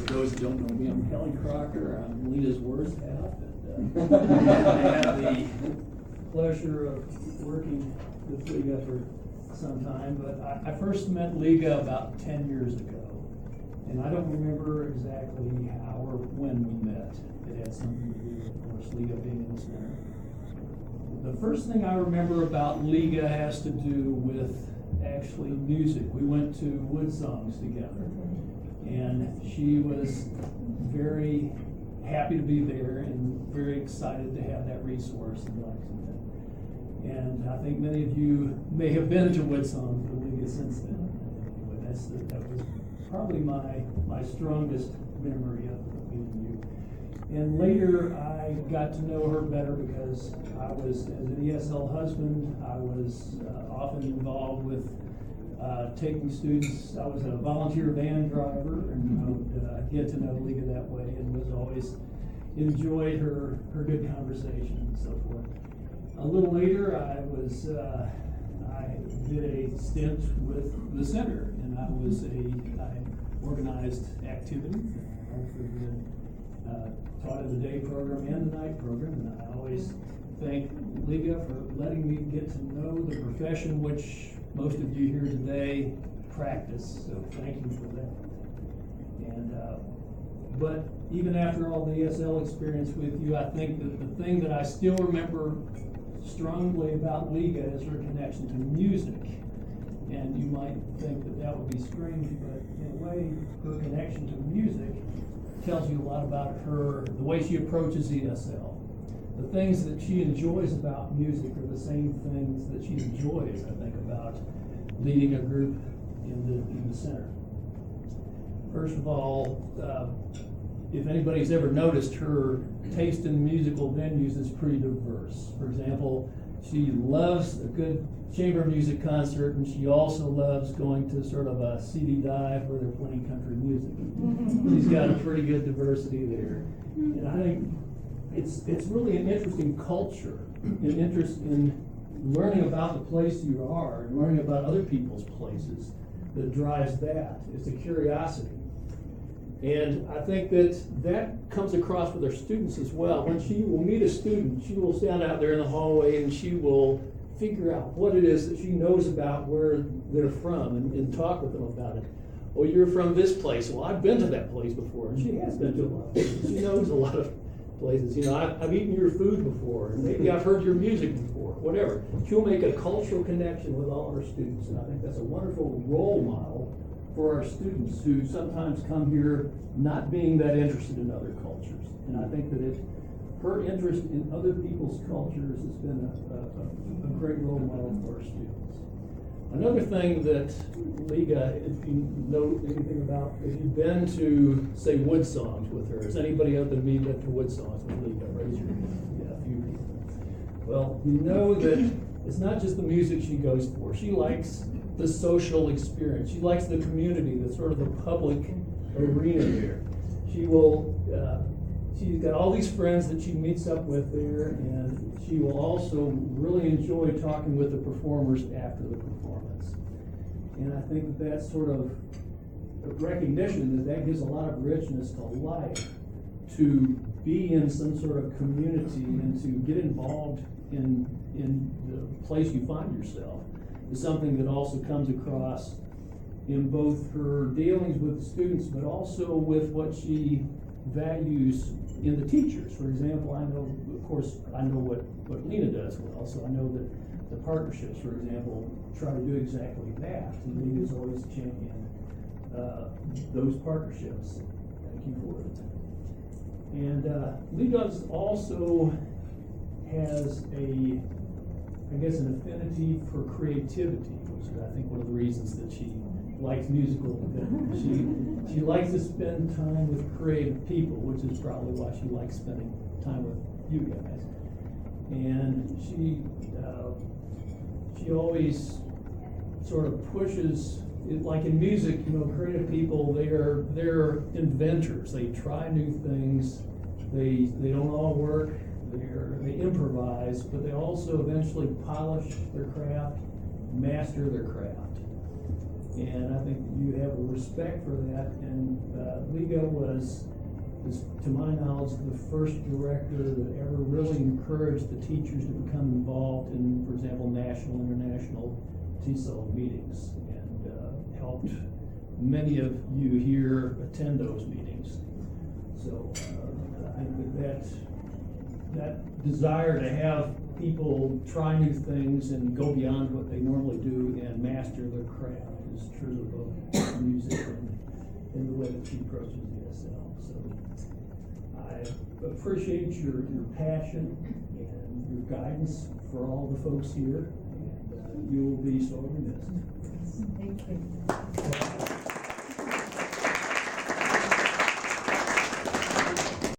For those who don't know me, I'm Kelly Crocker. I'm Lena's worst half, and I have the pleasure of working with Liga for some time. But I first met Liga about 10 years ago, and I don't remember exactly how or when we met. It had something to do with, of course, Liga being in the center. The first thing I remember about Liga has to do with actually music. We went to Wood Songs together, and she was very happy to be there and very excited to have that resource in Lexington. And I think many of you may have been to Wood Songs with Liga since then. Anyway, that was probably my strongest memory of meeting you. And later I got to know her better because I was, as an ESL husband, I was often involved with taking students. I was a volunteer van driver, and I would get to know Liga that way, and was always enjoyed her good conversation and so forth. A little later, I did a stint with the center, and I organized activity. I also did taught in the day program and the night program, and I always thank Liga for letting me get to know the profession which most of you here today practice, so thank you for that. And but even after all the ESL experience with you, I think that the thing that I still remember strongly about Liga is her connection to music. And you might think that would be strange, but in a way, her connection to music tells you a lot about her, the way she approaches ESL. The things that she enjoys about music are the same things that she enjoys, I think, about leading a group in the center. First of all, if anybody's ever noticed, her taste in musical venues is pretty diverse. For example, she loves a good chamber music concert, and she also loves going to sort of a CD dive where they're playing country music. She's got a pretty good diversity there. And I think it's really an interesting culture, an interest in learning about the place you are and learning about other people's places that drives that. It's a curiosity. And I think that comes across with our students as well. When she will meet a student, she will stand out there in the hallway and she will figure out what it is that she knows about where they're from and talk with them about it. Oh, you're from this place. Well, I've been to that place before. And she has been to a lot of places. She knows a lot of places. You know, I've eaten your food before, and maybe I've heard your music before, whatever. She'll make a cultural connection with all her students, and I think that's a wonderful role model for our students who sometimes come here not being that interested in other cultures. And I think that her interest in other people's cultures has been a great role model for our students. Another thing that Liga, if you know anything about, if you've been to, say, Wood Songs with her, has anybody out there been to Wood Songs with Liga? Raise your hand. Yeah, a few people. Well, you know that it's not just the music she goes for. She likes the social experience. She likes the community, the sort of the public arena there. She will, she's got all these friends that she meets up with there, and she will also really enjoy talking with the performers after the performance. And I think that that's sort of a recognition that gives a lot of richness to life, to be in some sort of community and to get involved in the place you find yourself is something that also comes across in both her dealings with the students, but also with what she values in the teachers. For example, I know what Lena does well, so I know that the partnerships, for example, try to do exactly that. And Lena's always championed those partnerships. Thank you for it. And Lena also has an affinity for creativity, which is, I think, one of the reasons that she likes musical events. She likes to spend time with creative people, which is probably why she likes spending time with you guys. And she always sort of pushes, like in music, you know, creative people, they're inventors. They try new things. They don't all work. They improvise, but they also eventually polish their craft, master their craft. And I think you have a respect for that, and Liga was, to my knowledge, the first director that ever really encouraged the teachers to become involved in, for example, national, international TESOL meetings, and helped many of you here attend those meetings. So I think that desire to have people try new things and go beyond what they normally do and master their craft is true of music and the way that she approaches ESL. So I appreciate your passion and your guidance for all the folks here, and you will be sorely missed. Thank you.